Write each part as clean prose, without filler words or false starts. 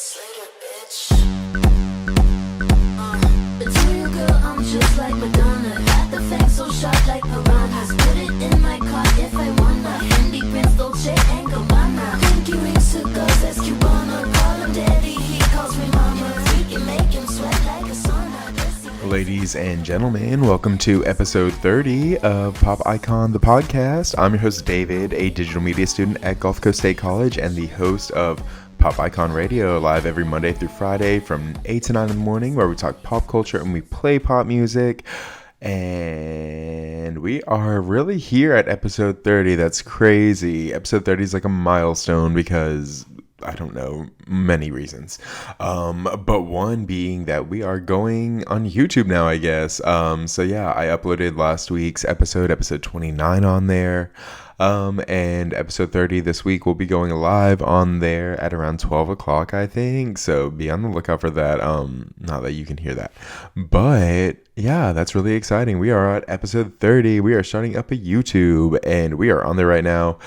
Slater, bitch. But tell you, girl, I'm just like Madonna. Got the fame so sharp like piranhas. Put it in my car if I wanna. Fendi, Prince, Dolce, and Gabbana. Pinky rings, cigars, that's Cubana. Call him daddy, he calls me mama. We can make him sweat like a sauna. Ladies and gentlemen, welcome to episode 30 of Pop Icon, the podcast. I'm your host, David, a digital media student at Gulf Coast State College and the host of Pop Icon Radio, live every Monday through Friday from 8 to 9 in the morning, where we talk pop culture and we play pop music. And we are really here at episode 30. That's crazy. Episode 30 is like a milestone because I don't know, many reasons. But one being that we are going on YouTube now, I guess. So yeah, I uploaded last week's episode 29 on there. And episode 30 this week will be going live on there at around 12 o'clock, I think. So be on the lookout for that. Not that you can hear that. But yeah, that's really exciting. We are at episode 30. We are starting up a YouTube and we are on there right now.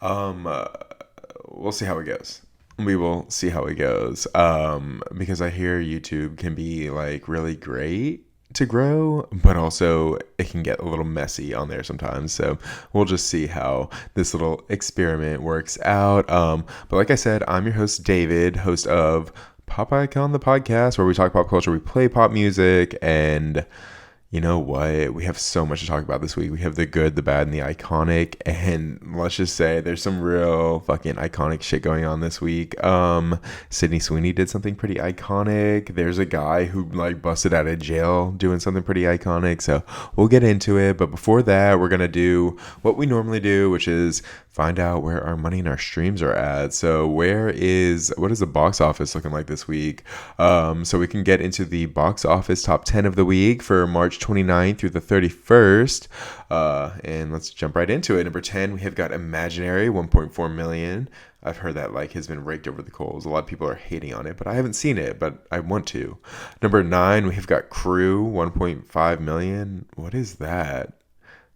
We'll see how it goes. We will see how it goes. Because I hear YouTube can be like really great to grow, but also it can get a little messy on there sometimes. So we'll just see how this little experiment works out. But like I said, I'm your host, David, host of Pop Icon, the podcast, where we talk pop culture, we play pop music, and you know what? We have so much to talk about this week. We have the good, the bad, and the iconic. And let's just say there's some real fucking iconic shit going on this week. Sweeney did something pretty iconic. There's a guy who like busted out of jail doing something pretty iconic. So we'll get into it. But before that, we're going to do what we normally do, which is find out where our money and our streams are at. So what is the box office looking like this week? So we can get into the box office top 10 of the week for March 29th through the 31st. And let's jump right into it. Number 10, we have got Imaginary, 1.4 million. I've heard that like has been raked over the coals. A lot of people are hating on it, but I haven't seen it, but I want to. Number 9, we have got Crew, 1.5 million. What is that?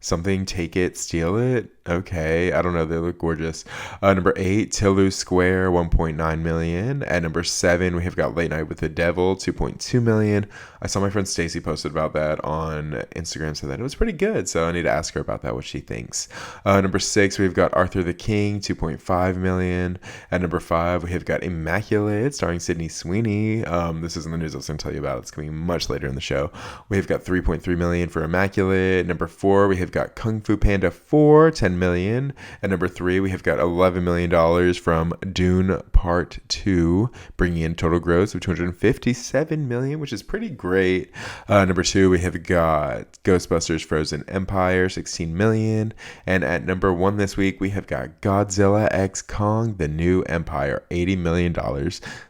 Something, Take It, Steal It. Okay, I don't know. They look gorgeous. Number 8, Toulouse Square, 1.9 million. At number 7, we have got Late Night with the Devil, 2.2 million. I saw my friend Stacy posted about that on Instagram, said that it was pretty good. So I need to ask her about that, what she thinks. Number 6, we've got Arthur the King, 2.5 million. At number 5, we have got Immaculate, starring Sydney Sweeney. This is in the news I was going to tell you about. It's coming much later in the show. We have got 3.3 million for Immaculate. Number 4, we have got Kung Fu Panda 4, 10 million. At number 3, we have got $11 million from Dune Part 2, bringing in total gross of $257 million, which is pretty great. Number 2, we have got Ghostbusters Frozen Empire, 16 million. And at number 1 this week, we have got Godzilla x Kong, The New Empire, $80 million.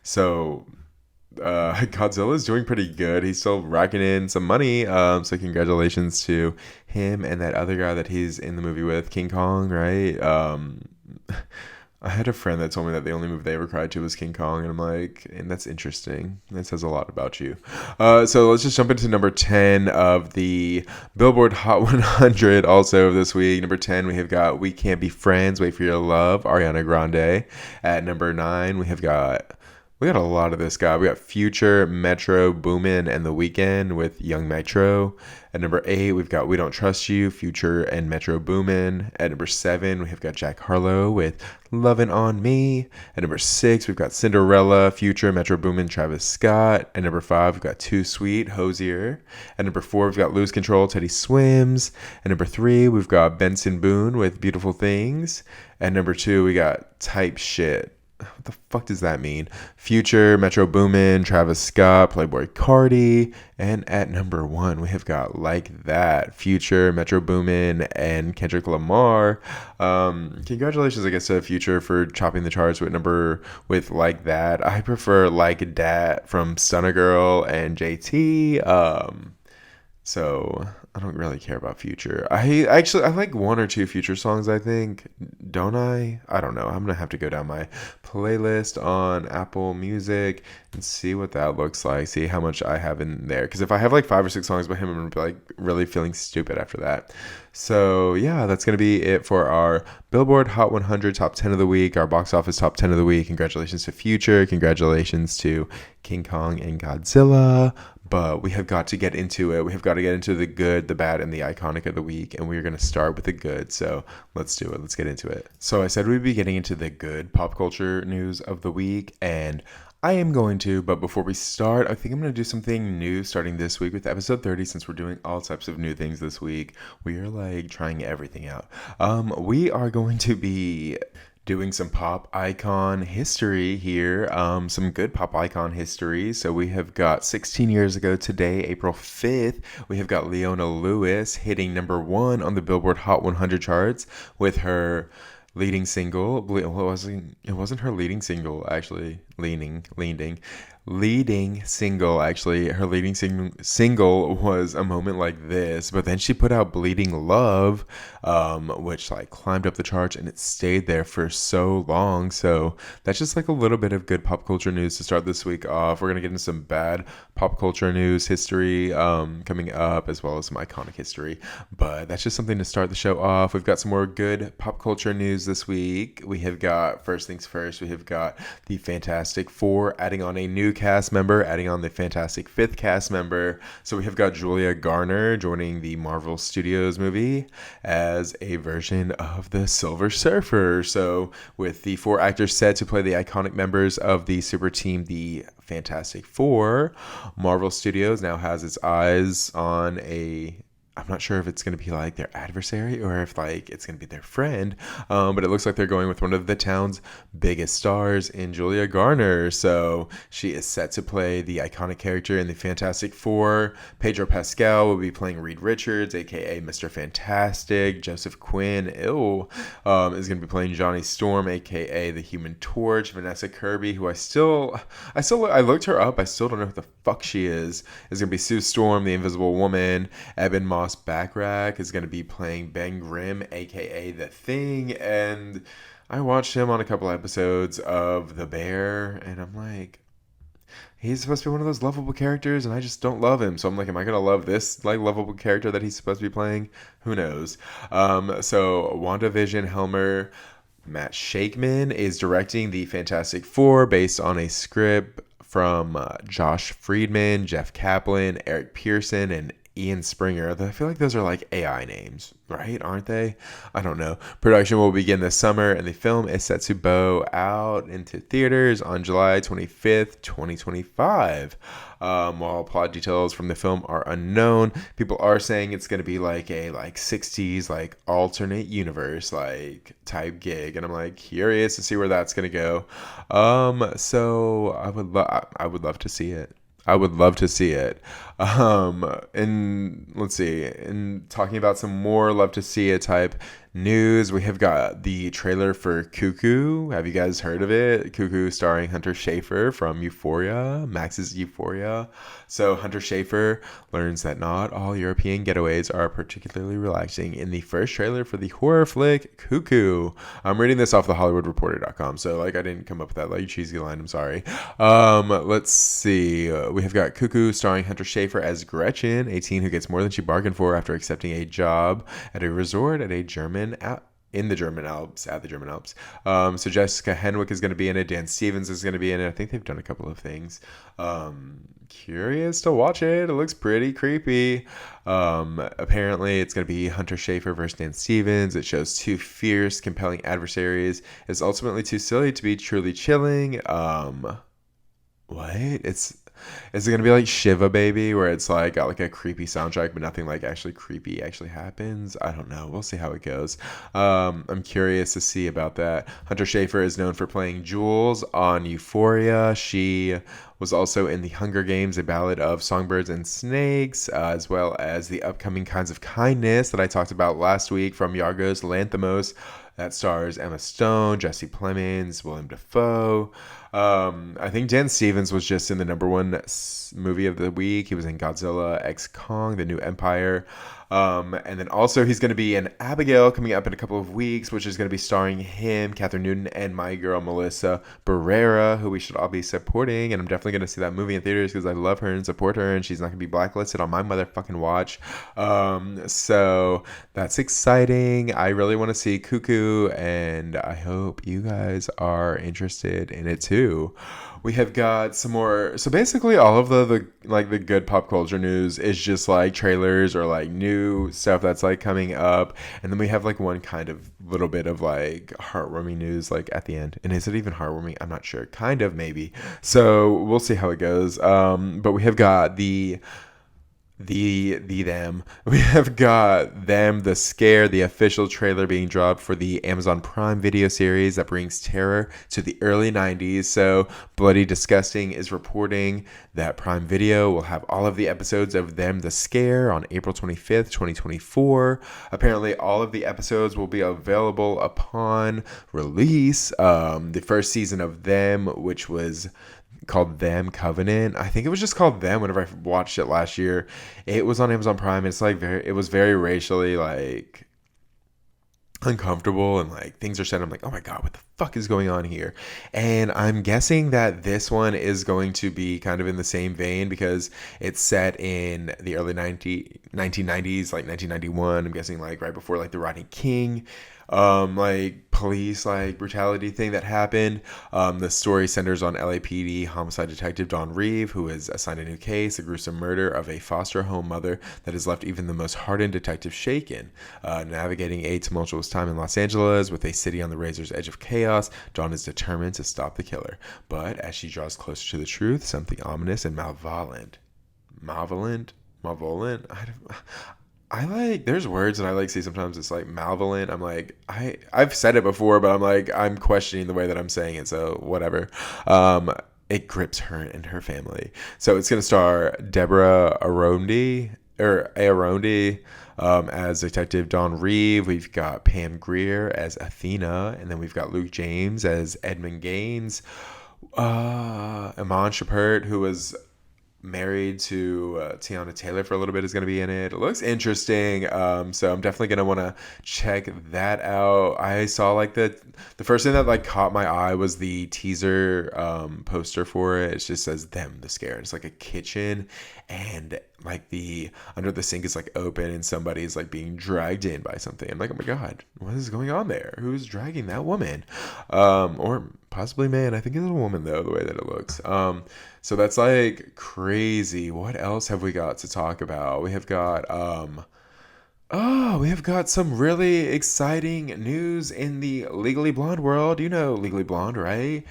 So Godzilla is doing pretty good. He's still racking in some money. So congratulations to him and that other guy that he's in the movie with, King Kong, right? I had a friend that told me that the only movie they ever cried to was King Kong, and I'm like, and that's interesting. That says a lot about you. So let's just jump into number 10 of the Billboard Hot 100 also this week. Number 10, we have got We Can't Be Friends, Wait for Your Love, Ariana Grande. At number 9, we got a lot of this guy. We got Future, Metro Boomin, and The Weeknd with Young Metro. At number 8, we've got We Don't Trust You, Future and Metro Boomin. At number 7, we have got Jack Harlow with Lovin' On Me. At number 6, we've got Cinderella, Future, Metro Boomin, Travis Scott. At number 5, we've got Too Sweet, Hosier. At number 4, we've got Lose Control, Teddy Swims. At number 3, we've got Benson Boone with Beautiful Things. At number 2, we got Type Shit. What the fuck does that mean? Future, Metro Boomin, Travis Scott, Playboy Cardi. And at number 1, we have got Like That, Future, Metro Boomin, and Kendrick Lamar. Congratulations, I guess, to Future for chopping the charts with Like That. I prefer Like Dat from Stunna Girl and JT. So I don't really care about Future. I like one or two Future songs, I think. Don't I? I don't know. I'm gonna have to go down my playlist on Apple Music and see what that looks like. See how much I have in there. Because if I have like 5 or 6 songs by him, I'm gonna be like really feeling stupid after that. So yeah, that's gonna be it for our Billboard Hot 100 Top 10 of the week, our box office Top 10 of the week. Congratulations to Future. Congratulations to King Kong and Godzilla. But we have got to get into it. We have got to get into the good, the bad, and the iconic of the week. And we're going to start with the good. So let's do it. Let's get into it. So I said we'd be getting into the good pop culture news of the week. And I am going to. But before we start, I think I'm going to do something new starting this week with episode 30. Since we're doing all types of new things this week, we are like trying everything out. We are going to be doing some pop icon history here, some good pop icon history. So we have got 16 years ago today, April 5th, we have got Leona Lewis hitting number 1 on the Billboard Hot 100 charts with her leading single. It wasn't her leading single, actually. Leading single, actually. Her leading single was A Moment Like This, but then she put out Bleeding Love, which like climbed up the charts, and it stayed there for so long. So that's just like a little bit of good pop culture news to start this week off. We're gonna get into some bad pop culture news history coming up, as well as some iconic history, but that's just something to start the show off. We've got some more good pop culture news this week. We have got, first things first, we have got the Fantastic Four adding on a new cast member, adding on the Fantastic Fifth cast member. So we have got Julia Garner joining the Marvel Studios movie as a version of the Silver Surfer. So with the 4 actors set to play the iconic members of the super team, the Fantastic Four, Marvel Studios now has its eyes on I'm not sure if it's going to be like their adversary or if like it's going to be their friend, but it looks like they're going with one of the town's biggest stars in Julia Garner. So she is set to play the iconic character in the Fantastic Four. Pedro Pascal will be playing Reed Richards, aka Mr. Fantastic. Joseph Quinn, is going to be playing Johnny Storm, aka the Human Torch. Vanessa Kirby, who I looked her up. I still don't know who the fuck she is going to be Sue Storm, the Invisible Woman. Eben Moss Backrack is going to be playing Ben Grimm, aka The Thing, and I watched him on a couple episodes of The Bear, and I'm like, he's supposed to be one of those lovable characters, and I just don't love him. So I'm like, am I going to love this like lovable character that he's supposed to be playing? Who knows? So WandaVision Helmer Matt Shakeman is directing the Fantastic Four based on a script from Josh Friedman, Jeff Kaplan, Eric Pearson, and Ian Springer. I feel like those are like AI names, right? Aren't they? I don't know. Production will begin this summer, and the film is set to bow out into theaters on July 25th, 2025. While plot details from the film are unknown, people are saying it's going to be like a 60s like alternate universe like type gig, and I'm like curious to see where that's going to go. So I would love to see it. I would love to see it. And let's see. And talking about some more love to see it type news, we have got the trailer for Cuckoo. Have you guys heard of it? Cuckoo starring Hunter Schafer from Euphoria, Max's Euphoria. So Hunter Schafer learns that not all European getaways are particularly relaxing in the first trailer for the horror flick Cuckoo. I'm reading this off the HollywoodReporter.com, so like I didn't come up with that like cheesy line. I'm sorry. Let's see. We have got Cuckoo starring Hunter Schafer as Gretchen, a teen who gets more than she bargained for after accepting a job at a resort at the German Alps. So Jessica Henwick is going to be in it. Dan Stevens is going to be in it. I think they've done a couple of things. Curious to watch it. It looks pretty creepy. Apparently it's going to be Hunter Schafer versus Dan Stevens. It shows 2 fierce, compelling adversaries. It's ultimately too silly to be truly chilling. Is it gonna be like Shiva Baby, where it's like got like a creepy soundtrack, but nothing like actually creepy actually happens? I don't know. We'll see how it goes. I'm curious to see about that. Hunter Schafer is known for playing Jules on Euphoria. She was also in The Hunger Games, A Ballad of Songbirds and Snakes, as well as the upcoming Kinds of Kindness that I talked about last week from Yorgos Lanthimos. That stars Emma Stone, Jesse Plemons, Willem Dafoe. I think Dan Stevens was just in the number one movie of the week. He was in Godzilla X Kong, The New Empire. And then also he's going to be in Abigail coming up in a couple of weeks, which is going to be starring him, Catherine Newton, and my girl Melissa Barrera, who we should all be supporting. And I'm definitely going to see that movie in theaters because I love her and support her, and she's not going to be blacklisted on my motherfucking watch. So that's exciting. I really want to see Cuckoo, and I hope you guys are interested in it too. We have got some more. So basically, all of the like the good pop culture news is just like trailers or like new stuff that's like coming up, and then we have like one kind of little bit of like heartwarming news like at the end. And is it even heartwarming? I'm not sure. Kind of, maybe. So we'll see how it goes. But we have got them. We have got Them, the Scare, the official trailer being dropped for the Amazon Prime Video series that brings terror to the early 90s. So Bloody Disgusting is reporting that Prime Video will have all of the episodes of Them, the Scare on April 25th, 2024. Apparently all of the episodes will be available upon release. The first season of Them, which was called Them Covenant. I think it was just called Them whenever I watched it last year. It was on Amazon Prime. It's like it was very racially like uncomfortable, and like things are said. I'm like, oh my God, what the fuck is going on here? And I'm guessing that this one is going to be kind of in the same vein because it's set in the early 1990s, like 1991. I'm guessing like right before like the Rodney King like police like brutality thing that happened. The story centers on LAPD homicide detective Don Reeve, who is assigned a new case, the gruesome murder of a foster home mother that has left even the most hardened detective shaken. Navigating a tumultuous time in Los Angeles with a city on the razor's edge of chaos, Dawn is determined to stop the killer. But as she draws closer to the truth, something ominous and malevolent. I like, there's words that I like see sometimes. It's like malevolent. I'm like, I've said it before, but I'm like, I'm questioning the way that I'm saying it. So whatever. It grips her and her family. So it's going to star Deborah Arondi as Detective Don Reeve. We've got Pam Grier as Athena. And then we've got Luke James as Edmund Gaines. Iman Shumpert, who was married to Tiana Taylor for a little bit, is going to be in it. It looks interesting, so I'm definitely going to want to check that out. I saw like the first thing that like caught my eye was the teaser poster for it. It just says Them, the Scare. It's like a kitchen, and like the under the sink is like open, and somebody's like being dragged in by something. I'm like, oh my God, what is going on there? Who's dragging that woman? Or possibly man. I think it's a woman though, the way that it looks. So that's like crazy. What else have we got to talk about? We have got some really exciting news in the Legally Blonde world. You know Legally Blonde, right?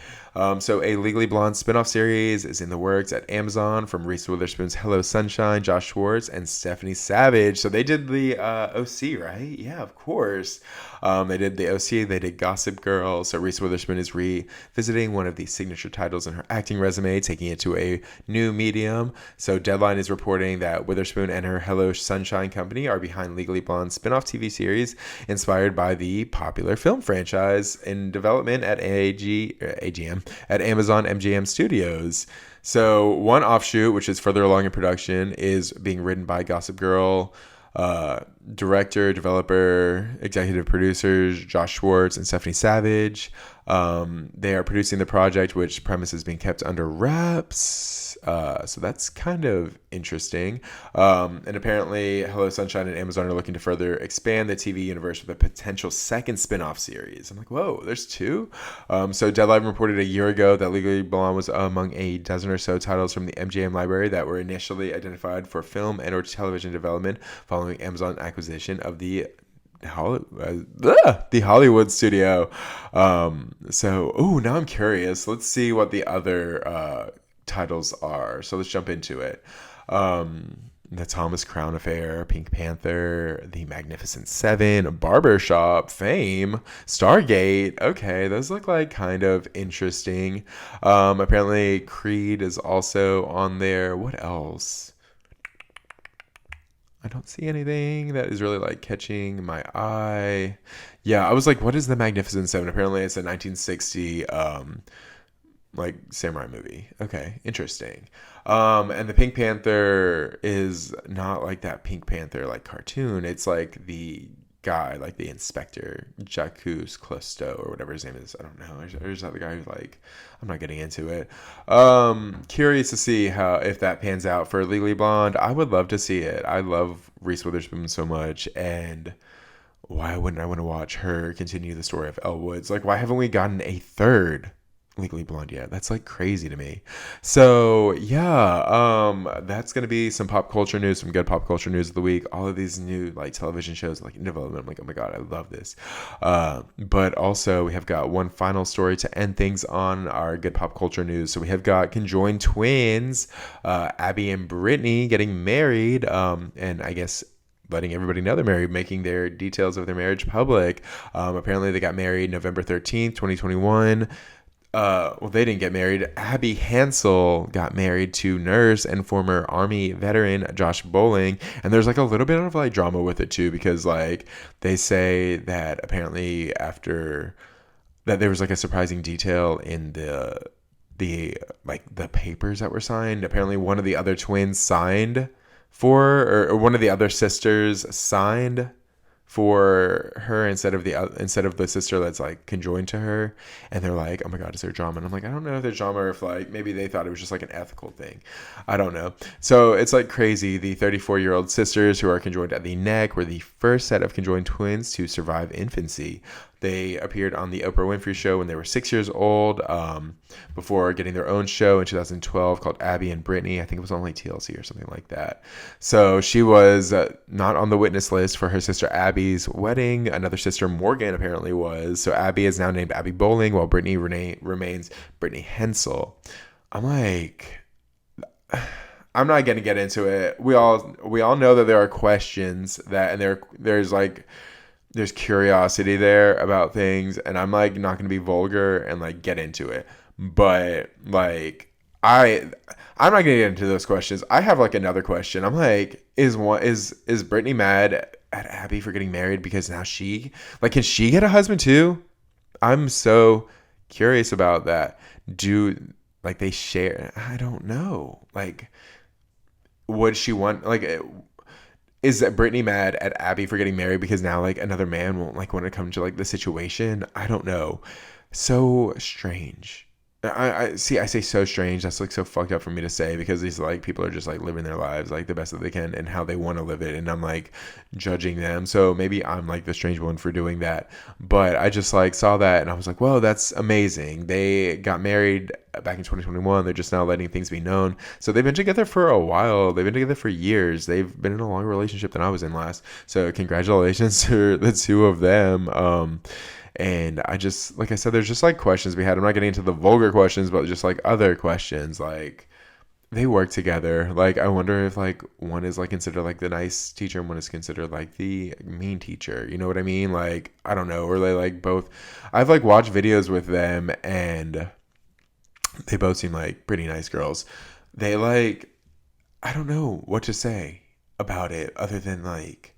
So a Legally Blonde spinoff series is in the works at Amazon from Reese Witherspoon's Hello Sunshine, Josh Schwartz, and Stephanie Savage. So they did the OC, right? Yeah, of course. They did the OC. They did Gossip Girl. So Reese Witherspoon is revisiting one of the signature titles in her acting resume, taking it to a new medium. So Deadline is reporting that Witherspoon and her Hello Sunshine company are behind Legally Blonde spinoff TV series inspired by the popular film franchise in development at AGM at Amazon MGM Studios. So one offshoot, which is further along in production, is being written by Gossip Girl director, developer, executive producers Josh Schwartz and Stephanie Savage. They are producing the project, which premise is being kept under wraps. So that's kind of interesting. And apparently Hello Sunshine and Amazon are looking to further expand the TV universe with a potential second spin-off series. I'm like, whoa, there's two? So Deadline reported a year ago that Legally Blonde was among a dozen or so titles from the MGM library that were initially identified for film and or television development following Amazon acquisition of the Hollywood studio. Now I'm curious. Let's see what the other titles are. So let's jump into it. The Thomas Crown Affair, Pink Panther, The Magnificent Seven, Barbershop, Fame, Stargate. Okay, those look like kind of interesting. Apparently Creed is also on there. What else? I don't see anything that is really like catching my eye. Yeah, I was like, what is The Magnificent Seven? Apparently it's a 1960 like samurai movie. Okay, interesting. And the Pink Panther is not like that Pink Panther like cartoon. It's like the guy, like the inspector, Jacques Cousteau or whatever his name is. I don't know. Or is that the guy who's like, I'm not getting into it. Curious to see how, if that pans out for Legally Blonde. I would love to see it. I love Reese Witherspoon so much, and why wouldn't I want to watch her continue the story of Elle Woods? Like, why haven't we gotten a third Legally Blonde yet? That's like crazy to me. So yeah, that's gonna be some pop culture news, some good pop culture news of the week. All of these new like television shows like in development. I'm like, oh my god, I love this. But also we have got one final story to end things on our good pop culture news. So we have got conjoined twins, Abby and Brittany getting married, and I guess letting everybody know they're married, making their details of their marriage public. Apparently they got married November 13th, 2021. Well, they didn't get married. Abby Hansel got married to nurse and former Army veteran Josh Bowling. And there's like a little bit of like drama with it too, because like they say that apparently after that there was like a surprising detail in the like the papers that were signed. Apparently one of the other twins signed for, or one of the other sisters signed for her instead of the sister that's like conjoined to her. And they're like, oh my god, is there drama? And I'm like, I don't know if there's drama or if like maybe they thought it was just like an ethical thing. I don't know. So it's like crazy. The 34-year-old sisters who are conjoined at the neck were the first set of conjoined twins to survive infancy. They appeared on the Oprah Winfrey Show when they were 6 years old, before getting their own show in 2012 called Abby and Brittany. I think it was on like TLC or something like that. So she was not on the witness list for her sister Abby's wedding. Another sister, Morgan, apparently was. So Abby is now named Abby Bowling, while Brittany remains Brittany Hensel. I'm like, I'm not going to get into it. We all know that there are questions that, and there's curiosity there about things, and I'm like not gonna be vulgar and like get into it, but like I'm not gonna get into those questions. I have like another question. I'm like, is Brittany mad at Abby for getting married because now she like, can she get a husband too? I'm so curious about that. Do like they share? I don't know. Like, would she want like? Is that Brittany mad at Abby for getting married because now like another man won't like want to come to like the situation? I don't know. So strange. I see. I say so strange. That's like so fucked up for me to say, because these like people are just like living their lives like the best that they can and how they want to live it, and I'm like judging them. So maybe I'm like the strange one for doing that. But I just like saw that and I was like, whoa, that's amazing. They got married back in 2021. They're just now letting things be known. So they've been together for a while. They've been together for years. They've been in a longer relationship than I was in last. So congratulations to the two of them. And I just, like I said, there's just like questions we had. I'm not getting into the vulgar questions, but just like other questions. Like, they work together. Like, I wonder if like one is like considered like the nice teacher and one is considered like the mean teacher. You know what I mean? Like, I don't know. Or they like both. I've like watched videos with them and they both seem like pretty nice girls. They like, I don't know what to say about it other than like,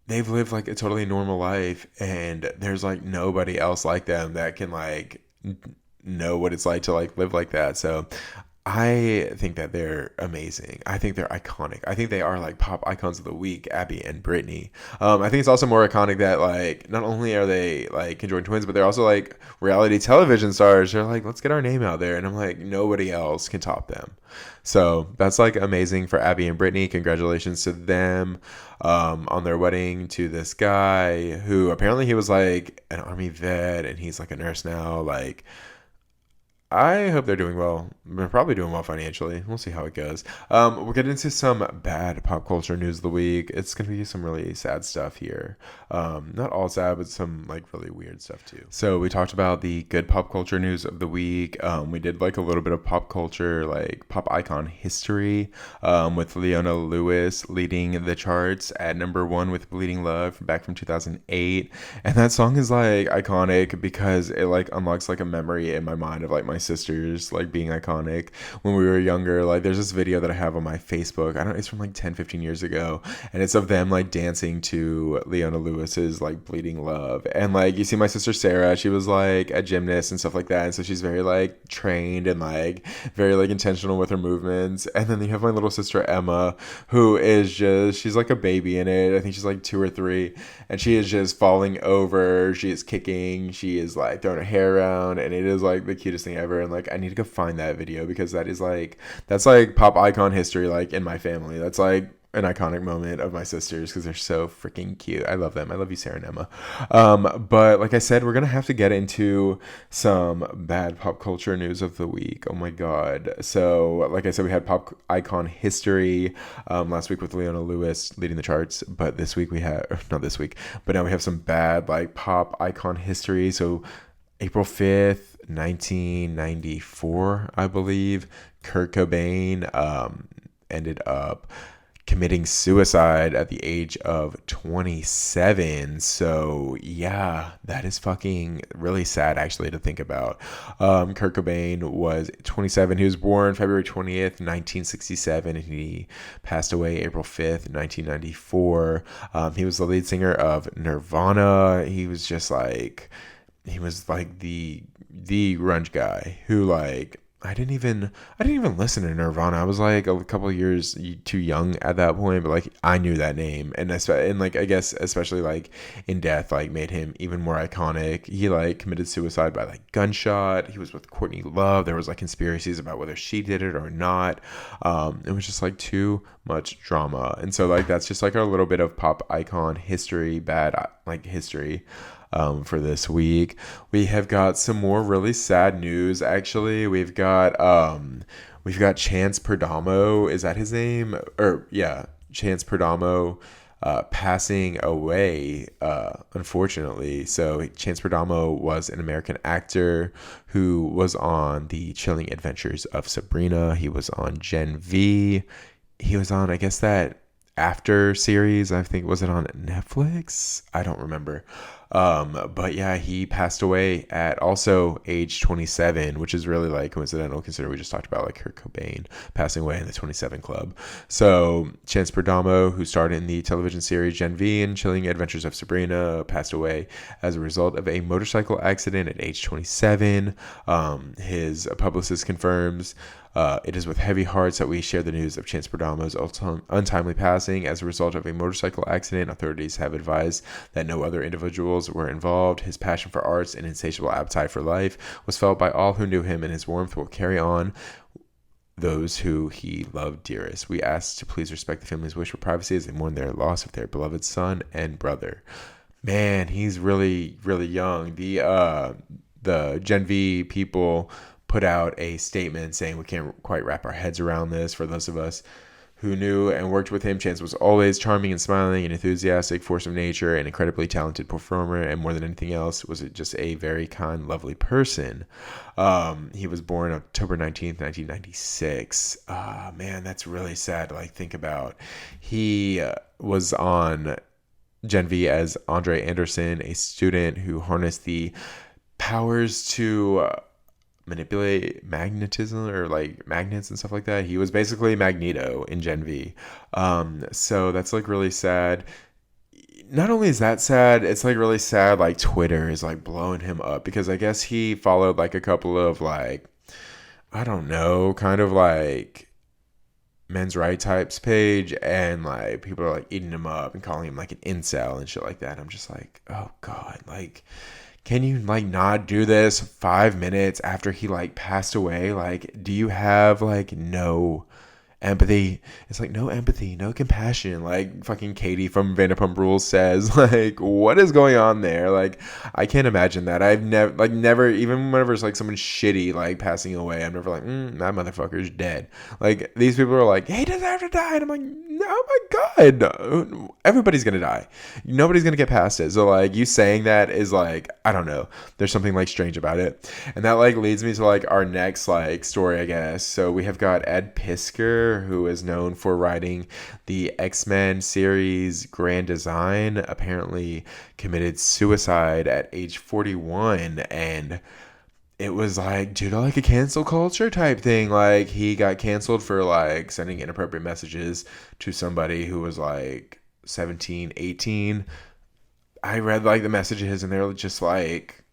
they've lived like a totally normal life and there's like nobody else like them that can like know what it's like to like live like that. So I think that they're amazing. I think they're iconic. I think they are like pop icons of the week, Abby and Brittany. I think it's also more iconic that like not only are they like conjoined twins, but they're also like reality television stars. They're like, let's get our name out there. And I'm like, nobody else can top them. So that's like amazing for Abby and Brittany. Congratulations to them on their wedding to this guy who apparently he was like an Army vet and he's like a nurse now. Like, I hope they're doing well. They're probably doing well financially. We'll see how it goes. We'll get into some bad pop culture news of the week. It's going to be some really sad stuff here. Not all sad, but some like really weird stuff too. So we talked about the good pop culture news of the week. We did like a little bit of pop culture, like pop icon history, with Leona Lewis leading the charts at number 1 with Bleeding Love back from 2008. And that song is like iconic because it like unlocks like a memory in my mind of like my my sisters like being iconic when we were younger. Like there's this video that I have on my Facebook. I don't it's from like 10-15 years ago, and it's of them like dancing to Leona Lewis's like Bleeding Love. And like you see my sister Sarah, she was like a gymnast and stuff like that, and so she's very like trained and like very like intentional with her movements. And then you have my little sister Emma, who is just, she's like a baby in it. I think she's like 2 or 3, and she is just falling over, she is kicking, she is like throwing her hair around, and it is like the cutest thing ever. And like I need to go find that video, because that's like pop icon history, like in my family. That's like an iconic moment of my sisters, because they're so freaking cute. I love them. I love you, Sarah and Emma. But like I said, we're gonna have to get into some bad pop culture news of the week. Oh my god. So like I said, we had pop icon history last week with Leona Lewis leading the charts, but this week we have, not this week, but now we have some bad like pop icon history. So April 5th, 1994, I believe, Kurt Cobain ended up committing suicide at the age of 27. So yeah, that is fucking really sad actually to think about. Kurt Cobain was 27. He was born February 20th, 1967, and he passed away April 5th, 1994. He was the lead singer of Nirvana. He was like the grunge guy who like, I didn't even listen to Nirvana. I was like a couple of years too young at that point, but like I knew that name, and like I guess especially like in death, like made him even more iconic. He like committed suicide by like gunshot. He was with Courtney Love. There was like conspiracies about whether she did it or not. It was just like too much drama, and so like that's just like a little bit of pop icon history, bad like history. For this week, we have got some more really sad news. Actually, we've got Chance Perdomo. Is that his name? Or yeah, Chance Perdomo passing away, unfortunately. So Chance Perdomo was an American actor who was on The Chilling Adventures of Sabrina. He was on Gen V. He was on, I guess, that After series. I think, was it on Netflix? I don't remember. But yeah, he passed away at also age 27, which is really like coincidental considering we just talked about like Kurt Cobain passing away in the 27 club. So Chance Perdomo, who starred in the television series Gen V and Chilling Adventures of Sabrina, passed away as a result of a motorcycle accident at age 27. His publicist confirms, it is with heavy hearts that we share the news of Chance Perdomo's untimely passing as a result of a motorcycle accident. Authorities have advised that no other individuals were involved. His passion for arts and insatiable appetite for life was felt by all who knew him, and his warmth will carry on those who he loved dearest. We ask to please respect the family's wish for privacy as they mourn their loss of their beloved son and brother. Man, he's really, really young. The Gen V people put out a statement saying we can't quite wrap our heads around this. For those of us who knew and worked with him, Chance was always charming and smiling, an enthusiastic force of nature, an incredibly talented performer, and more than anything else, was just a very kind, lovely person. He was born October 19th, 1996. Man, that's really sad to like think about. He was on Gen V as Andre Anderson, a student who harnessed the powers to manipulate magnetism or like magnets and stuff like that. He was basically Magneto in Gen V. So that's like really sad. Not only is that sad, it's like really sad like Twitter is like blowing him up, because I guess he followed like a couple of like, I don't know, kind of like men's right types page, and like people are like eating him up and calling him like an incel and shit like that. I'm just like, oh god, like, can you like not do this 5 minutes after he like passed away? Like, do you have like no empathy? It's like no empathy, no compassion, like fucking Katy from Vanderpump Rules says. Like, what is going on there? Like, I can't imagine that. I've never even whenever it's like someone shitty like passing away, I'm never like, that motherfucker's dead. Like, these people are like, he deserves to die, and I'm like, oh my god, everybody's gonna die, nobody's gonna get past it. So like, you saying that is like, I don't know, there's something like strange about it. And that like leads me to like our next like story, I guess. So we have got Ed Piskor, who is known for writing the X-Men series Grand Design, apparently committed suicide at age 41. And it was like due to like a cancel culture type thing. Like he got canceled for like sending inappropriate messages to somebody who was like 17, 18. I read like the messages and they're just like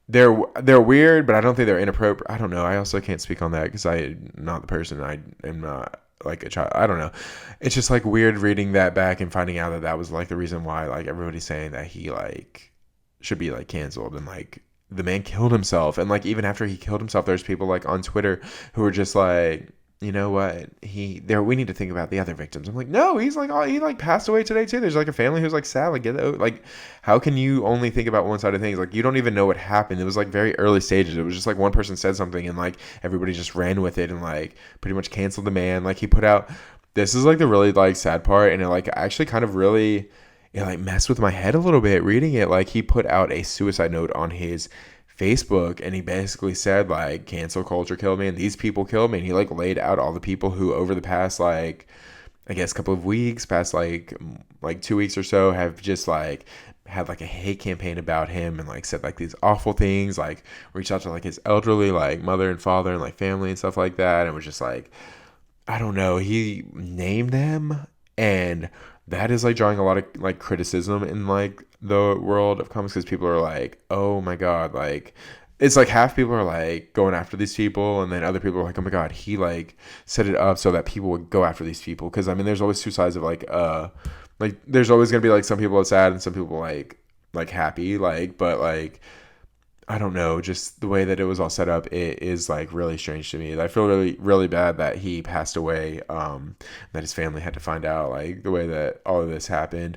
they're weird, but I don't think they're inappropriate. I don't know. I also can't speak on that because I'm not the person. I am not like a child. I don't know. It's just like weird reading that back and finding out that that was like the reason why like everybody's saying that he like should be like canceled, and like the man killed himself. And like even after he killed himself, there's people like on Twitter who were just like, you know what, we need to think about the other victims. I'm like, no, he's like, oh, he like passed away today too. There's like a family who's like sad. Like, like, how can you only think about one side of things? Like, you don't even know what happened. It was like very early stages. It was just like one person said something and like everybody just ran with it and like pretty much canceled the man. Like he put out, this is like the really like sad part, and it like actually kind of really, it like messed with my head a little bit reading it. Like he put out a suicide note on his Facebook, and he basically said like cancel culture killed me and these people killed me, and he like laid out all the people who over the past like I guess couple of weeks, past like 2 weeks or so, have just like had like a hate campaign about him and like said like these awful things, like reached out to like his elderly like mother and father and like family and stuff like that, and was just like, I don't know, he named them. And that is like drawing a lot of like criticism in like the world of comics, because people are like, oh my god, like it's like half people are like going after these people, and then other people are like, oh my god, he like set it up so that people would go after these people. Because I mean there's always two sides of like there's always gonna be like some people are sad and some people like happy, like, but like I don't know, just the way that it was all set up, it is like really strange to me. I feel really, really bad that he passed away, that his family had to find out like the way that all of this happened.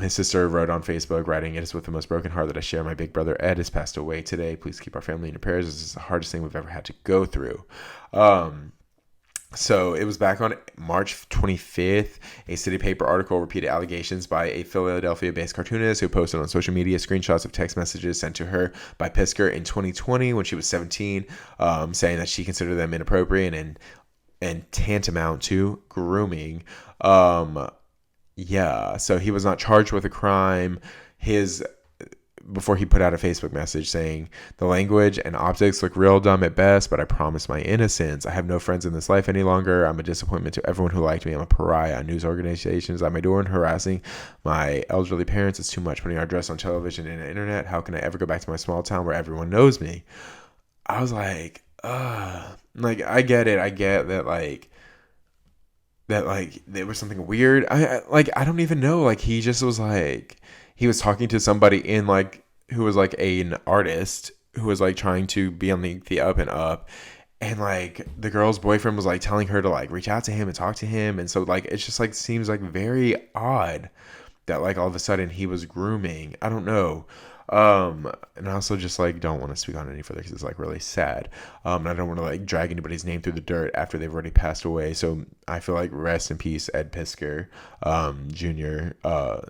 His sister wrote on Facebook, writing, "It is with the most broken heart that I share. My big brother Ed has passed away today. Please keep our family in your prayers. This is the hardest thing we've ever had to go through." So it was back on March 25th. A City Paper article repeated allegations by a Philadelphia-based cartoonist who posted on social media screenshots of text messages sent to her by Piskor in 2020 when she was 17, saying that she considered them inappropriate and tantamount to grooming. Yeah, so he was not charged with a crime. Before he put out a Facebook message saying, "The language and optics look real dumb at best, but I promise my innocence. I have no friends in this life any longer. I'm a disappointment to everyone who liked me. I'm a pariah on news organizations at my door and harassing my elderly parents. It's too much putting our address on television and the internet. How can I ever go back to my small town where everyone knows me?" I was like, like, I get it. I get that, like, there was something weird. I don't even know. Like, he just was like, he was talking to somebody in like who was like an artist who was like trying to be on the up and up, and like the girl's boyfriend was like telling her to like reach out to him and talk to him, and so like it's just like seems like very odd that like all of a sudden he was grooming. I don't know. And I also just like don't want to speak on it any further because it's like really sad. And I don't want to like drag anybody's name through the dirt after they've already passed away. So I feel like rest in peace, Ed Piskor, Jr.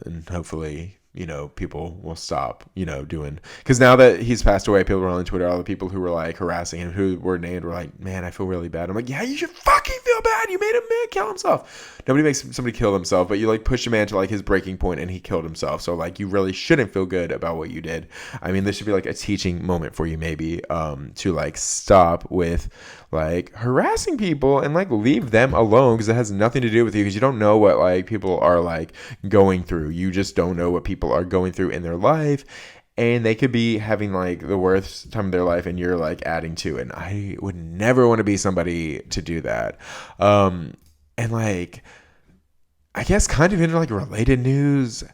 And hopefully, you know, people will stop, you know, doing, because now that he's passed away, people are on Twitter, all the people who were like harassing him, who were named, were like, man, I feel really bad. I'm like, yeah, you should fucking feel bad. You made a man kill himself. Nobody makes somebody kill themselves, but you like push a man to like his breaking point and he killed himself. So like you really shouldn't feel good about what you did. I mean, this should be like a teaching moment for you maybe, to like stop with like harassing people and like leave them alone, because it has nothing to do with you, because you don't know what like people are like going through. You just don't know what people are going through in their life, and they could be having like the worst time of their life and you're like adding to it. And I would never want to be somebody to do that. And like, I guess kind of in like related news,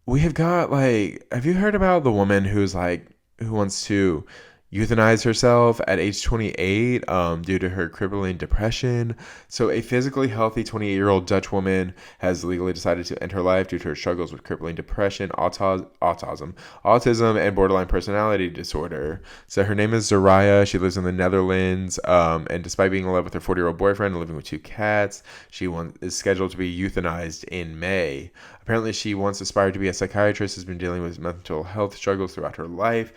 we have got like, have you heard about the woman who's like, who wants to euthanize herself at age 28 due to her crippling depression? So a physically healthy 28-year-old Dutch woman has legally decided to end her life due to her struggles with crippling depression, autism, and borderline personality disorder. So her name is Zaraya. She lives in the Netherlands, and despite being in love with her 40-year-old boyfriend and living with 2 cats, she is scheduled to be euthanized in May. Apparently she once aspired to be a psychiatrist, has been dealing with mental health struggles throughout her life,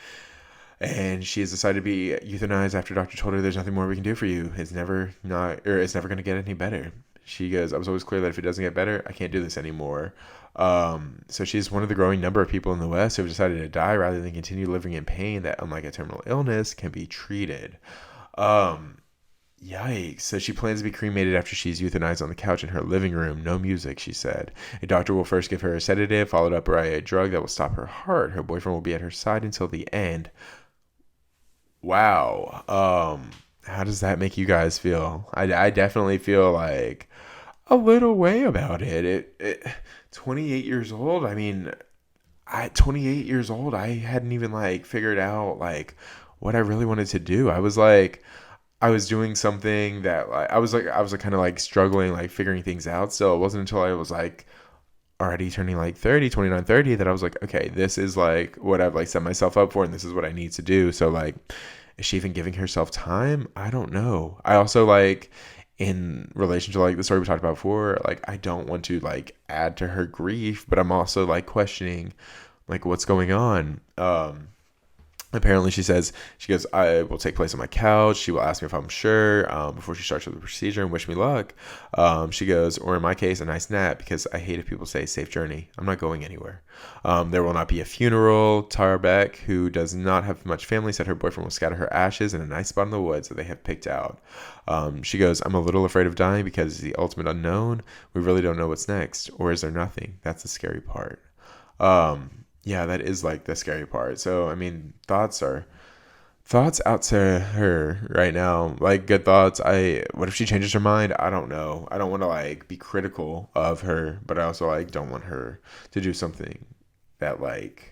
and she has decided to be euthanized after a doctor told her there's nothing more we can do for you. It's never going to get any better. She goes, I was always clear that if it doesn't get better, I can't do this anymore. So she's one of the growing number of people in the West who have decided to die rather than continue living in pain that, unlike a terminal illness, can be treated. Yikes. So she plans to be cremated after she's euthanized on the couch in her living room. No music, she said. A doctor will first give her a sedative, followed up by a drug that will stop her heart. Her boyfriend will be at her side until the end. Wow. How does that make you guys feel? I definitely feel like a little way about it. 28 years old. I mean, at 28 years old, I hadn't even like figured out like what I really wanted to do. I was doing something that like I was kind of like struggling, like figuring things out. So it wasn't until I was like already turning like 29, 30 that I was like, okay, this is like what I've like set myself up for, and this is what I need to do. So like, is she even giving herself time? I don't know. I also like, in relation to like the story we talked about before, like I don't want to like add to her grief, but I'm also like questioning like what's going on. Apparently she goes, I will take place on my couch. She will ask me if I'm sure before she starts with the procedure and wish me luck. She goes, or in my case, a nice nap, because I hate if people say safe journey. I'm not going anywhere. There will not be a funeral. Tara Beck, who does not have much family, said her boyfriend will scatter her ashes in a nice spot in the woods that they have picked out. She goes, I'm a little afraid of dying because it's the ultimate unknown. We really don't know what's next. Or is there nothing? That's the scary part. Yeah, that is like the scary part. So, I mean, thoughts out to her right now. Like, good thoughts. What if she changes her mind? I don't know. I don't want to like be critical of her, but I also like don't want her to do something that like,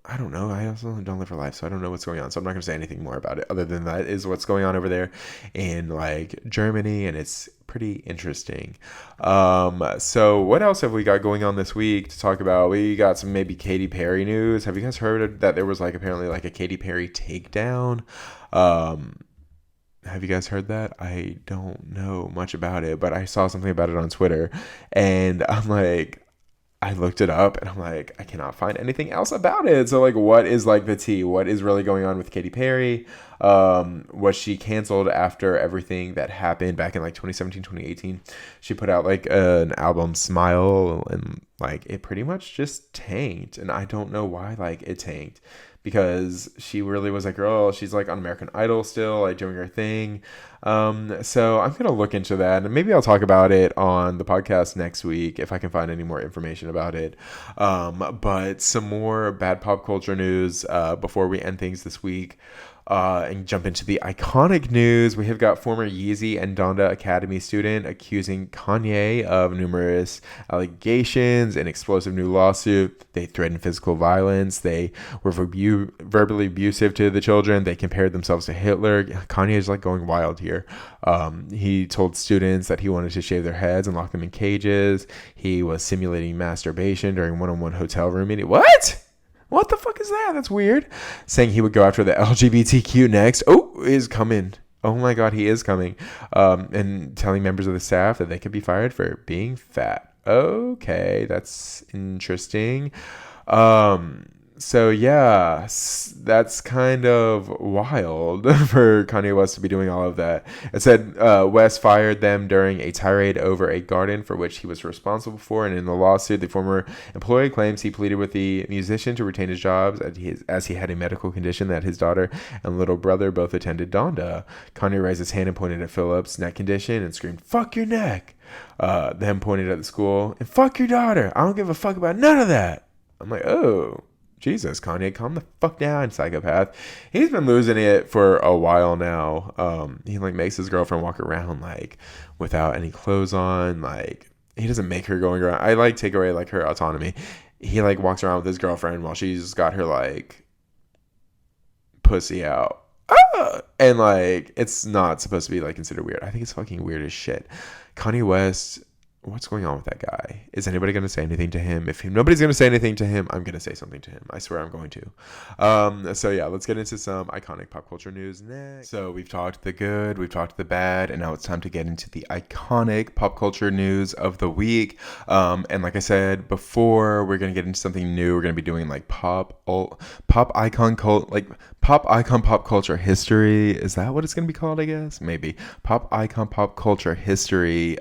I don't know. I also don't live her life, so I don't know what's going on. So I'm not going to say anything more about it other than that is what's going on over there in like Germany, and it's pretty interesting. So what else have we got going on this week to talk about? We got some maybe Katy Perry news. Have you guys heard that there was like apparently like a Katy Perry takedown? Have you guys heard that? I don't know much about it, but I saw something about it on Twitter, and I'm like, I looked it up and I'm like, I cannot find anything else about it. So like, what is like the tea? What is really going on with Katy Perry? Was she canceled after everything that happened back in like 2017, 2018? She put out like an album, Smile, and like it pretty much just tanked. And I don't know why like it tanked, because she really was like, girl, she's like on American Idol still, like doing her thing. So I'm going to look into that, and maybe I'll talk about it on the podcast next week if I can find any more information about it. But some more bad pop culture news before we end things this week. And jump into the iconic news. We have got former Yeezy and Donda Academy student accusing Kanye of numerous allegations, an explosive new lawsuit. They threatened physical violence. They were verbally abusive to the children. They compared themselves to Hitler. Kanye is like going wild here. He told students that he wanted to shave their heads and lock them in cages. He was simulating masturbation during one-on-one hotel room meeting. What the fuck is that? That's weird. Saying he would go after the LGBTQ next. Oh, is coming. Oh my God, he is coming. And telling members of the staff that they could be fired for being fat. Okay, that's interesting. So yeah, that's kind of wild for Kanye West to be doing all of that. It said West fired them during a tirade over a garden for which he was responsible for, and in the lawsuit, the former employee claims he pleaded with the musician to retain his jobs as he had a medical condition that his daughter and little brother both attended Donda. Kanye raised his hand and pointed at Philip's neck condition and screamed, "Fuck your neck!" Then pointed at the school and "Fuck your daughter! I don't give a fuck about none of that." I'm like, oh. Jesus, Kanye, calm the fuck down, psychopath. He's been losing it for a while now. He like makes his girlfriend walk around like without any clothes on. Like he doesn't make her going around. I like take away like her autonomy. He like walks around with his girlfriend while she's got her like pussy out. And like it's not supposed to be like considered weird. I think it's fucking weird as shit. Kanye West what's going on with that guy? Is anybody going to say anything to him? If nobody's going to say anything to him, I'm going to say something to him. I swear I'm going to. So yeah, let's get into some iconic pop culture news next. So we've talked the good, we've talked the bad, and now it's time to get into the iconic pop culture news of the week. And like I said before, we're going to get into something new. We're going to be doing like pop icon pop culture history. Is that what it's going to be called? I guess maybe pop icon pop culture history.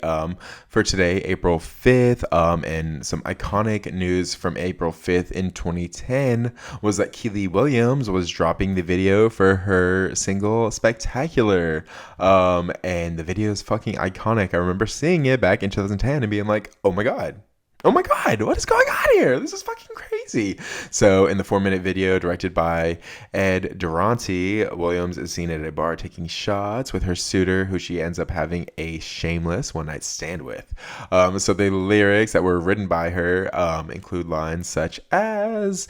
For today, April 5th, and some iconic news from April 5th in 2010 was that Kiely Williams was dropping the video for her single Spectacular, and the video is fucking iconic. I remember seeing it back in 2010 and being like, oh my god, what is going on here? This is fucking crazy. So in the 4-minute video directed by Ed Durante, Williams is seen at a bar taking shots with her suitor, who she ends up having a shameless one-night stand with. So the lyrics that were written by her include lines such as,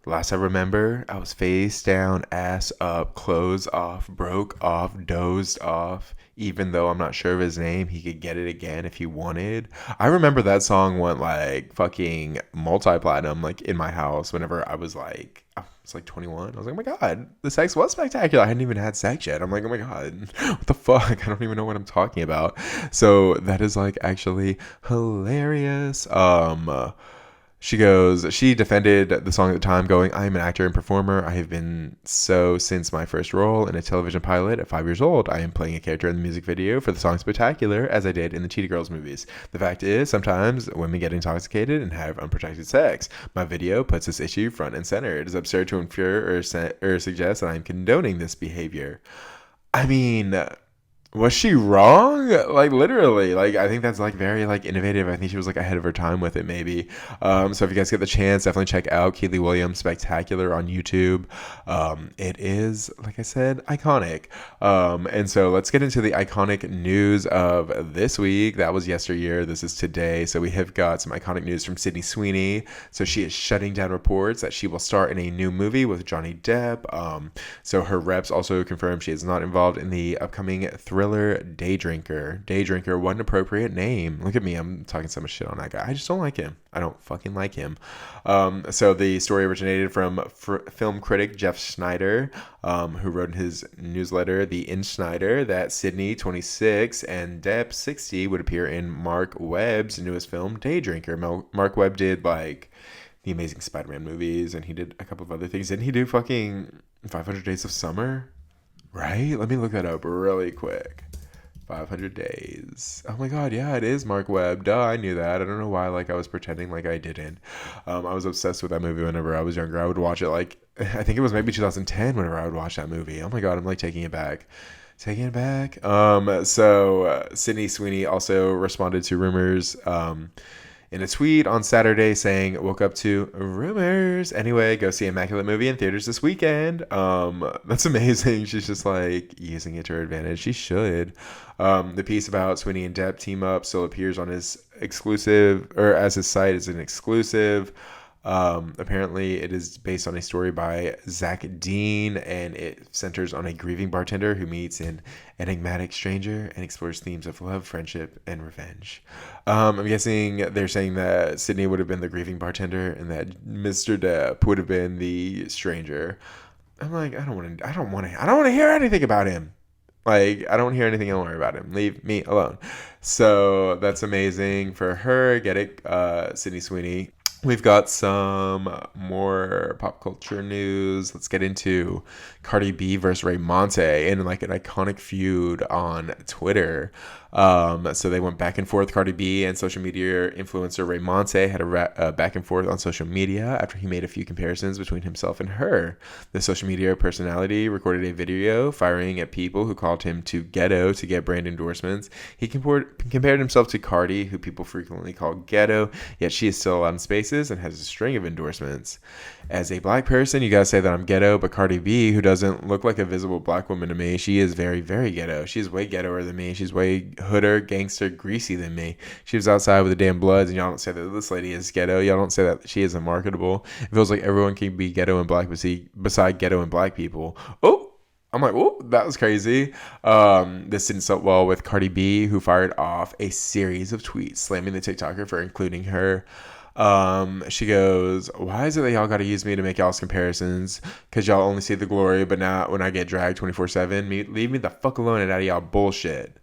last I remember, I was face down, ass up, clothes off, broke off, dozed off. Even though I'm not sure of his name, he could get it again if he wanted. I remember that song went like fucking multi-platinum, like in my house whenever I was like 21. I was like, oh my god, the sex was spectacular. I hadn't even had sex yet. I'm like, oh my god, what the fuck? I don't even know what I'm talking about. So that is like actually hilarious. She defended the song at the time, going, I am an actor and performer. I have been so since my first role in a television pilot at 5 years old. I am playing a character in the music video for the song Spectacular, as I did in the Cheetah Girls movies. The fact is, sometimes women get intoxicated and have unprotected sex. My video puts this issue front and center. It is absurd to infer or suggest that I am condoning this behavior. I mean, was she wrong? Like, literally. Like, I think that's like very like innovative. I think she was like ahead of her time with it, maybe. So if you guys get the chance, definitely check out Kiely Williams Spectacular on YouTube. It is, like I said, iconic. And so let's get into the iconic news of this week. That was yesteryear. This is today. So we have got some iconic news from Sydney Sweeney. So she is shutting down reports that she will star in a new movie with Johnny Depp. So her reps also confirmed she is not involved in the upcoming thriller Day Drinker. Day Drinker, what an appropriate name. Look at me, I'm talking so much shit on that guy. I just don't like him. I don't fucking like him. So the story originated from film critic Jeff Schneider, who wrote in his newsletter, The Insider, that Sydney, 26, and Depp, 60, would appear in Mark Webb's newest film, Day Drinker. Mark Webb did like the Amazing Spider-Man movies, and he did a couple of other things. Didn't he do fucking 500 Days of Summer? Right? Let me look that up really quick. 500 Days. Oh my god, yeah, it is Mark Webb. Duh, I knew that. I don't know why like I was pretending like I didn't. I was obsessed with that movie whenever I was younger. I would watch it like, I think it was maybe 2010 whenever I would watch that movie. Oh my god, I'm like taking it back. So Sydney Sweeney also responded to rumors in a tweet on Saturday saying, woke up to rumors. Anyway, go see Immaculate movie in theaters this weekend. That's amazing. She's just like using it to her advantage. She should. The piece about Sweeney and Depp team up still appears on his exclusive, or as his site is an exclusive. Apparently it is based on a story by Zach Dean, and it centers on a grieving bartender who meets an enigmatic stranger and explores themes of love, friendship, and revenge. I'm guessing they're saying that Sydney would have been the grieving bartender and that Mr. Depp would have been the stranger. I'm like, I don't want to hear anything about him. Like, I don't want to hear anything else about him. Leave me alone. So that's amazing for her. Get it, Sydney Sweeney. We've got some more pop culture news. Let's get into Cardi B versus Raymonte in like an iconic feud on Twitter. So they went back and forth. Cardi B and social media influencer Raymonte had a back and forth on social media after he made a few comparisons between himself and her. The social media personality recorded a video firing at people who called him too ghetto to get brand endorsements. He compared himself to Cardi, who people frequently call ghetto, yet she is still allowed in spaces and has a string of endorsements. As a black person, you gotta say that I'm ghetto, but Cardi B, who doesn't look like a visible black woman to me, she is very, very ghetto. She's way ghettoer than me. She's way hooder, gangster, greasy than me. She was outside with the damn Bloods, and y'all don't say that this lady is ghetto. Y'all don't say that she isn't marketable. It feels like everyone can be ghetto and black beside ghetto and black people. Oh, I'm like, oh, that was crazy. This didn't sit well with Cardi B, who fired off a series of tweets slamming the TikToker for including her. She goes, why is it that y'all got to use me to make y'all's comparisons? Because y'all only see the glory, but now when I get dragged 24/7, leave me the fuck alone and out of y'all bullshit.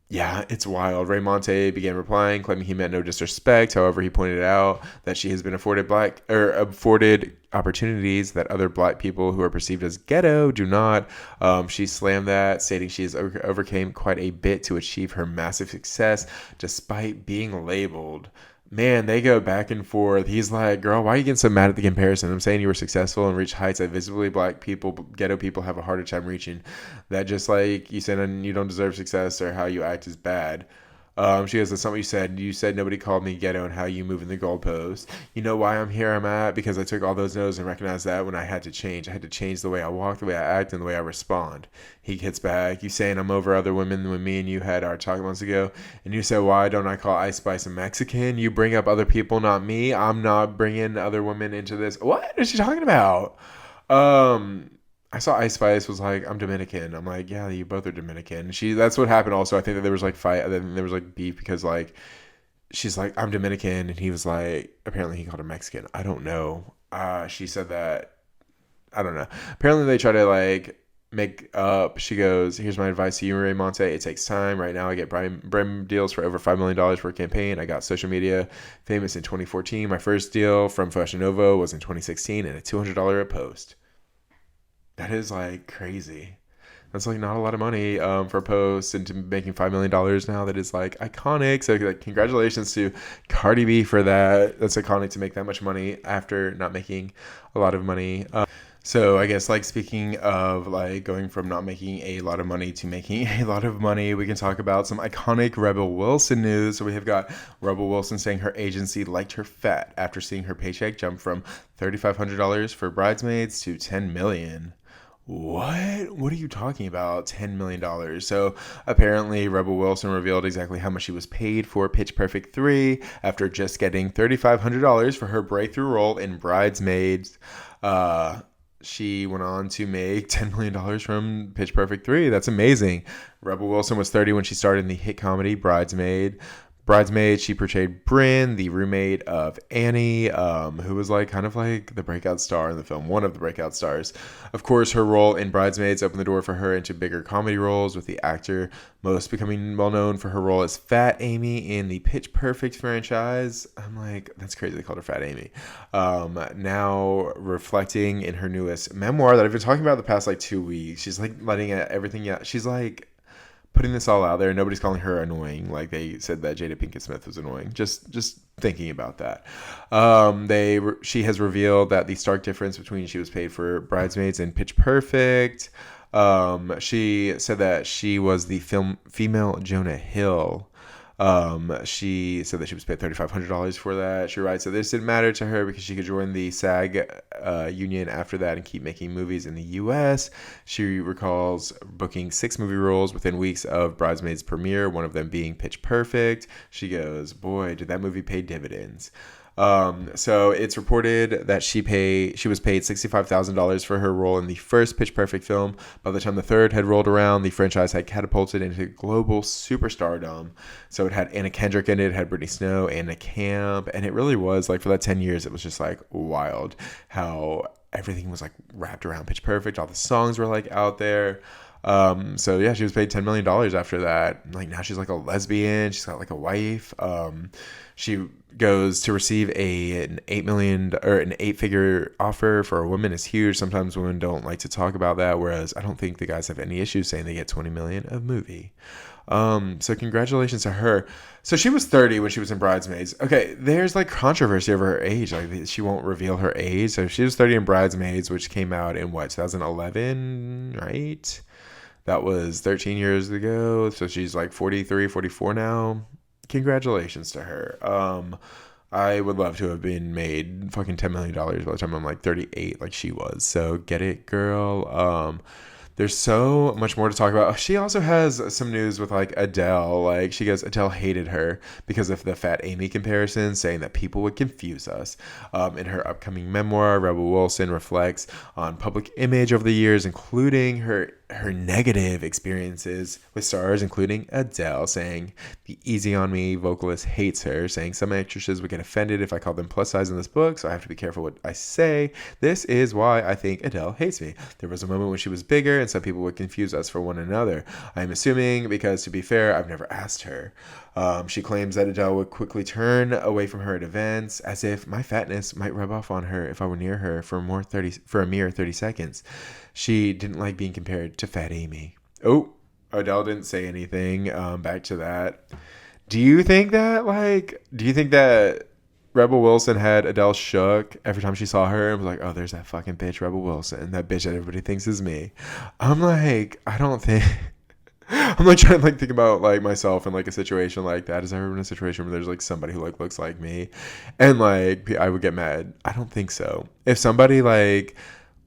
Yeah, it's wild. Raymonte began replying, claiming he meant no disrespect. However, he pointed out that she has been afforded opportunities that other black people who are perceived as ghetto do not. She slammed that, stating she has overcame quite a bit to achieve her massive success despite being labeled. Man, they go back and forth. He's like, girl, why are you getting so mad at the comparison? I'm saying you were successful and reached heights that visibly black people, ghetto people have a harder time reaching. That just like you said, and you don't deserve success or how you act is bad. She goes, that's not what you said. You said nobody called me ghetto and how you move in the goalpost. You know why I'm here I'm at? Because I took all those no's and recognized that when I had to change. I had to change the way I walk, the way I act, and the way I respond. He hits back. You saying I'm over other women when me and you had our talk months ago. And you said, why don't I call Ice Spice a Mexican? You bring up other people, not me. I'm not bringing other women into this. What is she talking about? I saw Ice Spice was like, I'm Dominican. I'm like, yeah, you both are Dominican. That's what happened also. I think that there was like fight, then there was like beef because like, she's like, I'm Dominican. And he was like, apparently he called her Mexican. I don't know. She said that, I don't know. Apparently they try to like make up. She goes, here's my advice to you, Raymonte. It takes time. Right now I get brand deals for over $5 million for a campaign. I got social media famous in 2014. My first deal from Fashion Nova was in 2016 and a $200 a post. That is like crazy. That's like not a lot of money for a post, and to making $5 million now, that is like iconic. So like congratulations to Cardi B for that. That's iconic to make that much money after not making a lot of money. So I guess like speaking of like going from not making a lot of money to making a lot of money, we can talk about some iconic Rebel Wilson news. So we have got Rebel Wilson saying her agency liked her fat after seeing her paycheck jump from $3,500 for Bridesmaids to $10 million. What are you talking about? $10 million. So apparently Rebel Wilson revealed exactly how much she was paid for Pitch Perfect 3 after just getting $3,500 for her breakthrough role in Bridesmaids. She went on to make $10 million from Pitch Perfect 3. That's amazing. Rebel Wilson was 30 when she started in the hit comedy Bridesmaids, she portrayed Bryn, the roommate of Annie, who was like kind of like the breakout star in the film, one of the breakout stars. Of course, her role in Bridesmaids opened the door for her into bigger comedy roles, with the actor most becoming well known for her role as Fat Amy in the Pitch Perfect franchise. I'm like, that's crazy they called her Fat Amy. Now reflecting in her newest memoir that I've been talking about the past like 2 weeks, she's like letting everything out. She's like putting this all out there. Nobody's calling her annoying like they said that Jada Pinkett Smith was annoying. Just thinking about that. She has revealed that the stark difference between she was paid for Bridesmaids and Pitch Perfect. She said that she was the female Jonah Hill. She said that she was paid $3,500 for that. She writes that this didn't matter to her because she could join the SAG union after that and keep making movies in the U.S. She recalls booking 6 movie roles within weeks of Bridesmaids' premiere, one of them being Pitch Perfect. She goes, boy, did that movie pay dividends. So it's reported that she was paid $65,000 for her role in the first Pitch Perfect film. By the time the third had rolled around, the franchise had catapulted into global superstardom. So it had Anna Kendrick in it, had Brittany Snow, Anna Camp, and it really was like for that 10 years, it was just like wild how everything was like wrapped around Pitch Perfect. All the songs were like out there. So yeah, she was paid $10 million after that. Like now she's like a lesbian. She's got like a wife. She goes to receive an an 8-figure offer for a woman is huge. Sometimes women don't like to talk about that, whereas I don't think the guys have any issues saying they get $20 million a movie. So congratulations to her. So she was 30 when she was in Bridesmaids. Okay, there's like controversy over her age. Like she won't reveal her age. So she was 30 in Bridesmaids, which came out in 2011, right? That was 13 years ago. So she's like 43, 44 now. Congratulations to her. I would love to have been made fucking $10 million by the time I'm like 38 like she was. So get it, girl. There's so much more to talk about. She also has some news with like Adele. Like she goes, Adele hated her because of the Fat Amy comparison, saying that people would confuse us. In her upcoming memoir, Rebel Wilson reflects on public image over the years, including her negative experiences with stars, including Adele, saying the Easy on Me vocalist hates her, saying some actresses would get offended if I called them plus size in this book, so I have to be careful what I say. This is why I think Adele hates me. There was a moment when she was bigger and some people would confuse us for one another. I'm assuming because, to be fair, I've never asked her. She claims that Adele would quickly turn away from her at events, as if my fatness might rub off on her if I were near her for a mere 30 seconds. She didn't like being compared to Fat Amy. Oh, Adele didn't say anything. Back to that. Do you think that Rebel Wilson had Adele shook every time she saw her and was like, oh, there's that fucking bitch Rebel Wilson, that bitch that everybody thinks is me? I'm like, I don't think... I'm like trying to like think about like myself in like a situation like that. Has there ever been a situation where there's like somebody who like looks like me and like I would get mad? I don't think so. If somebody like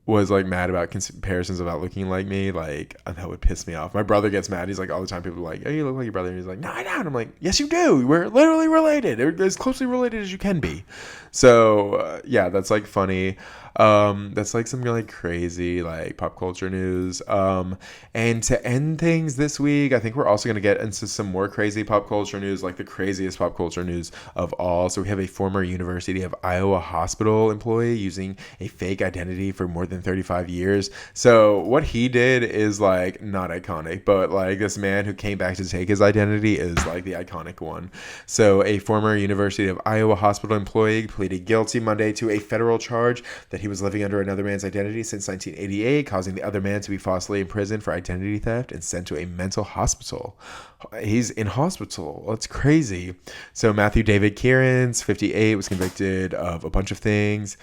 was like mad about comparisons about looking like me, like that would piss me off. My brother gets mad. He's like, all the time people are like, oh, you look like your brother, and he's like, no, I don't. I'm like, yes, you do. We're literally related. They're as closely related as you can be. So yeah, that's like funny. That's like some really crazy like pop culture news. And to end things this week, I think we're also going to get into some more crazy pop culture news, like the craziest pop culture news of all. So we have a former University of Iowa hospital employee using a fake identity for more than 35 years. So what he did is like not iconic, but like this man who came back to take his identity is like the iconic one. So a former University of Iowa hospital employee pleaded guilty Monday to a federal charge that he was living under another man's identity since 1988, causing the other man to be falsely imprisoned for identity theft and sent to a mental hospital. He's in hospital. That's crazy. So Matthew David Kierans, 58, was convicted of a bunch of things.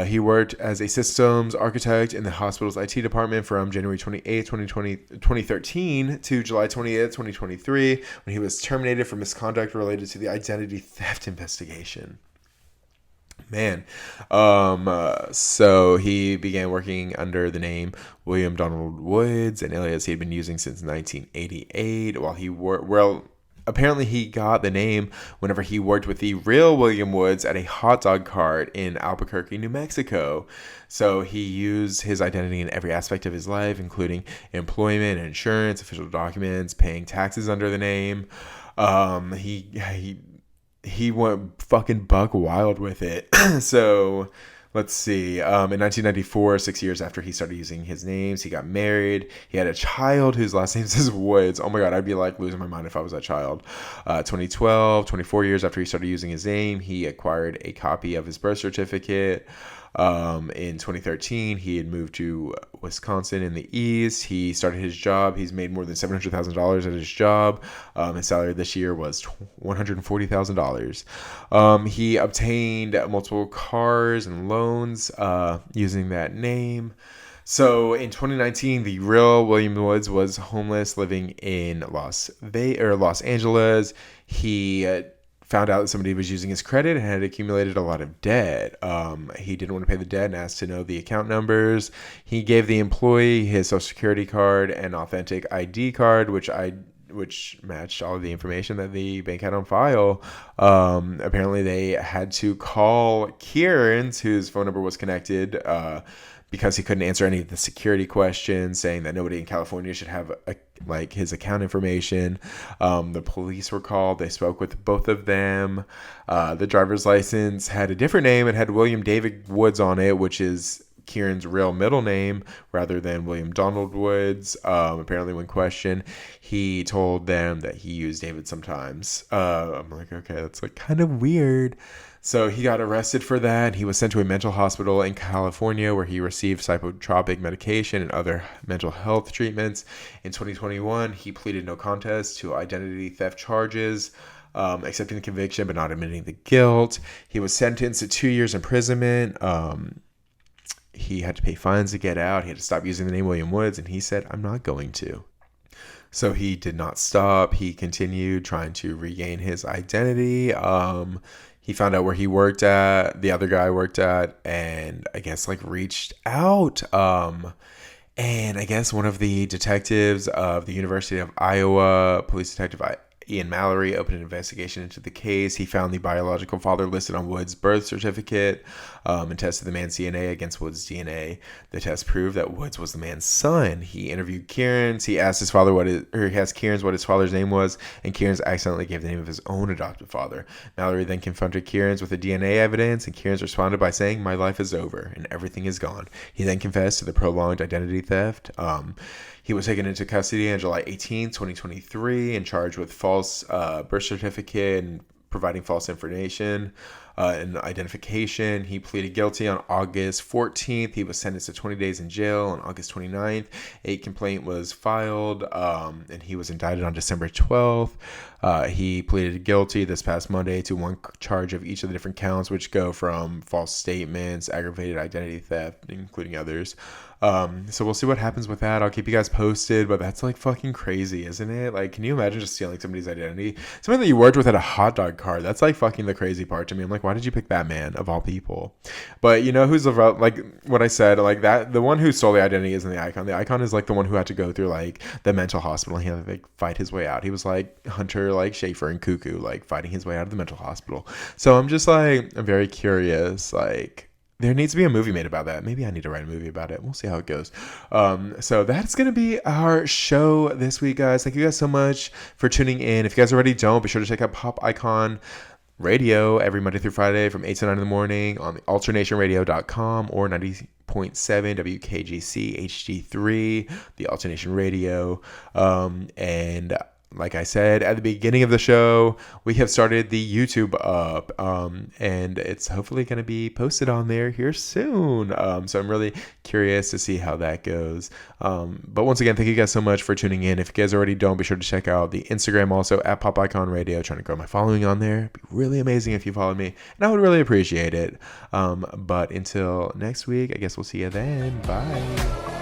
He worked as a systems architect in the hospital's IT department from January 28, 2013 to July 20th, 2023, when he was terminated for misconduct related to the identity theft investigation. Man. So he began working under the name William Donald Woods, an alias he had been using since 1988 while he worked. Well, apparently he got the name whenever he worked with the real William Woods at a hot dog cart in Albuquerque, New Mexico. So he used his identity in every aspect of his life, including employment, insurance, official documents, paying taxes under the name. He went fucking buck wild with it. So let's see. In 1994, 6 years after he started using his names, he got married. He had a child whose last name is Woods. Oh my God, I'd be like losing my mind if I was that child. 2012, 24 years after he started using his name, he acquired a copy of his birth certificate. In 2013, he had moved to Wisconsin in the East. He started his job. He's made more than $700,000 at his job. His salary this year was $140,000. He obtained multiple cars and loans using that name. So in 2019, the real William Woods was homeless, living in Los Angeles. He found out that somebody was using his credit and had accumulated a lot of debt. He didn't want to pay the debt and asked to know the account numbers. He gave the employee his social security card and authentic ID card, which matched all of the information that the bank had on file. Apparently they had to call Kieran's, whose phone number was connected, because he couldn't answer any of the security questions, saying that nobody in California should have his account information. The police were called. They spoke with both of them. The driver's license had a different name. It had William David Woods on it, which is Kieran's real middle name, rather than William Donald Woods. Apparently when questioned, he told them that he used David sometimes. I'm like, okay, that's like kind of weird. So he got arrested for that. He was sent to a mental hospital in California where he received psychotropic medication and other mental health treatments. In 2021, he pleaded no contest to identity theft charges, accepting the conviction but not admitting the guilt. He was sentenced to 2 years imprisonment. He had to pay fines to get out. He had to stop using the name William Woods, and he said, I'm not going to. So he did not stop. He continued trying to regain his identity. He found out where he worked at, the other guy worked at, and I guess like reached out. And I guess one of the detectives of the University of Iowa, police detective Ian Mallory, opened an investigation into the case. He found the biological father listed on Wood's birth certificate and tested the man's DNA against Wood's DNA. The test proved that Woods was the man's son. He interviewed Kieran's. He asked his father he asked Kieran's what his father's name was, and Kieran's accidentally gave the name of his own adopted father. Mallory then confronted Kieran's with the DNA evidence, and Kieran's responded by saying, "My life is over and everything is gone." He then confessed to the prolonged identity theft. He was taken into custody on July 18, 2023, and charged with false birth certificate and providing false information and identification. He pleaded guilty on August 14th. He was sentenced to 20 days in jail on August 29th. A complaint was filed, and he was indicted on December 12th. He pleaded guilty this past Monday to one charge of each of the different counts, which go from false statements, aggravated identity theft, including others. So we'll see what happens with that. I'll keep you guys posted, but that's like fucking crazy, isn't it? Like, can you imagine just stealing somebody's identity? Somebody that you worked with at a hot dog cart. That's like fucking the crazy part to me. I'm like, why did you pick that man of all people? But you know who's the, like what I said, like that, the one who stole the identity isn't the icon. The icon is like the one who had to go through like the mental hospital. He had to like fight his way out. He was like Hunter, like Schaefer and Cuckoo, like fighting his way out of the mental hospital. So I'm just like, I'm very curious, like, there needs to be a movie made about that. Maybe I need to write a movie about it. We'll see how it goes. So that's going to be our show this week, guys. Thank you guys so much for tuning in. If you guys already don't, be sure to check out Pop Icon Radio every Monday through Friday from 8 to 9 in the morning on the alternationradio.com or 90.7 WKGC HD3, the Alternation Radio. And like I said at the beginning of the show, we have started the YouTube up, and it's hopefully going to be posted on there here soon. So I'm really curious to see how that goes. But once again, thank you guys so much for tuning in. If you guys already don't, be sure to check out the Instagram also at Pop Icon Radio. Trying to grow my following on there. It'd be really amazing if you followed me, and I would really appreciate it. But until next week, I guess we'll see you then. Bye.